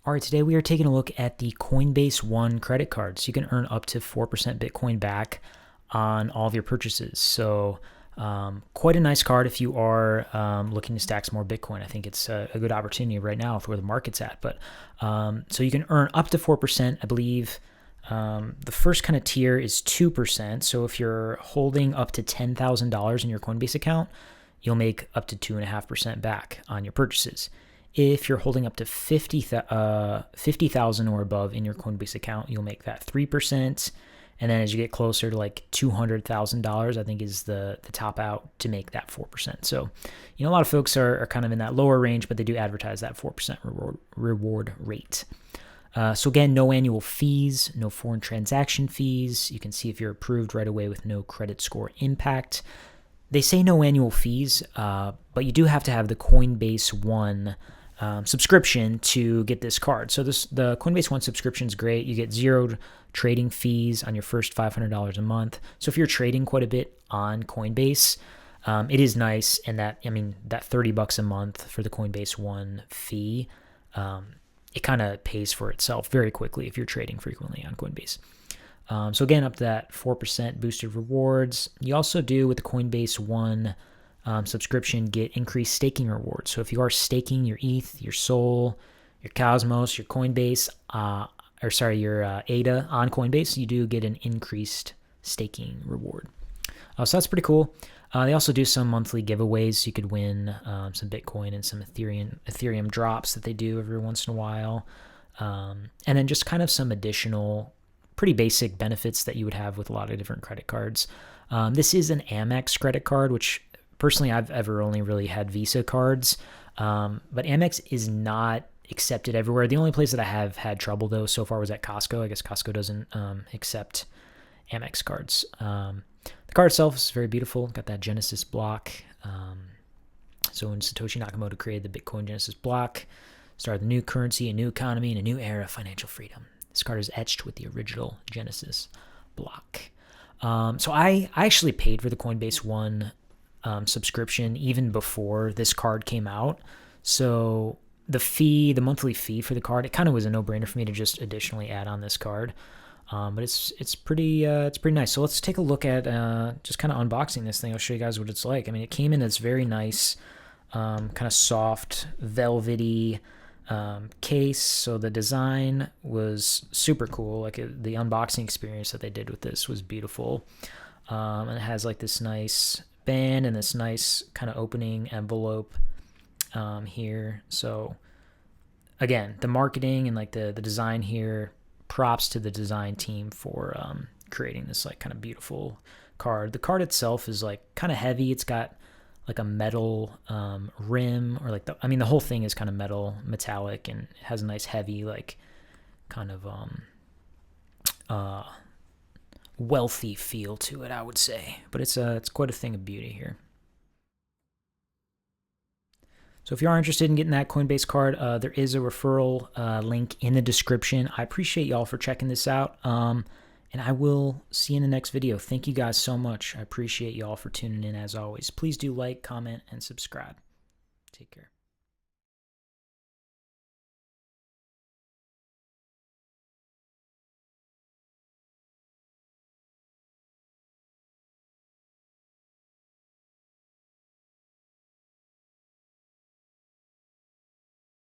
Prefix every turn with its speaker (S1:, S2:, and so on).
S1: All right, today we are taking a look at the Coinbase One credit card. So you can earn up to 4% Bitcoin back on all of your purchases. So quite a nice card if you are looking to stack some more Bitcoin. I think it's a good opportunity right now with where the market's at. But so you can earn up to 4%. I believe the first kind of tier is 2%. So if you're holding up to $10,000 in your Coinbase account, you'll make up to 2.5% back on your purchases. If you're holding up to 50,000 or above in your Coinbase account, you'll make that 3%. And then as you get closer to like $200,000, I think is the top out to make that 4%. So, a lot of folks are kind of in that lower range, but they do advertise that 4% reward rate. So again, no annual fees, no foreign transaction fees. You can see if you're approved right away with no credit score impact. They say no annual fees, but you do have to have the Coinbase One subscription to get this card. So the Coinbase One subscription is great. You get zero trading fees on your first $500 a month. So if you're trading quite a bit on Coinbase, it is nice. And that $30 a month for the Coinbase One fee, it kind of pays for itself very quickly if you're trading frequently on Coinbase. So again, up to that 4% boosted rewards. You also do with the Coinbase One subscription get increased staking rewards. So if you are staking your ETH, your Sol, your Cosmos, your Coinbase, your ADA on Coinbase, you do get an increased staking reward. So that's pretty cool. They also do some monthly giveaways, so you could win some Bitcoin and some Ethereum drops that they do every once in a while. And then just kind of some additional pretty basic benefits that you would have with a lot of different credit cards. This is an Amex credit card, which personally I've ever only really had Visa cards. But Amex is not accepted everywhere. The only place that I have had trouble though so far was at Costco. I guess Costco doesn't accept Amex cards. The card itself is very beautiful. Got that Genesis block. So when Satoshi Nakamoto created the Bitcoin Genesis block, started the new currency, a new economy, and a new era of financial freedom. This card is etched with the original Genesis block. So I actually paid for the Coinbase One subscription even before this card came out. So the monthly fee for the card, it kind of was a no-brainer for me to just additionally add on this card. But it's pretty nice. So let's take a look at just kind of unboxing this thing. I'll show you guys what it's like. I mean, it came in this very nice, kind of soft, velvety case. So the design was super cool. Like the unboxing experience that they did with this was beautiful. And it has like this nice band and this nice kind of opening envelope here. So again, the marketing and like the design here, props to the design team for creating this like kind of beautiful card. The card itself is like kind of heavy. It's got like a metal rim, or like the whole thing is kind of metallic, and it has a nice heavy like kind of wealthy feel to it, I would say. But it's quite a thing of beauty here. So if you are interested in getting that Coinbase card, there is a referral link in the description. I appreciate y'all for checking this out. And I will see you in the next video. Thank you guys so much. I appreciate y'all for tuning in as always. Please do like, comment, and subscribe. Take care.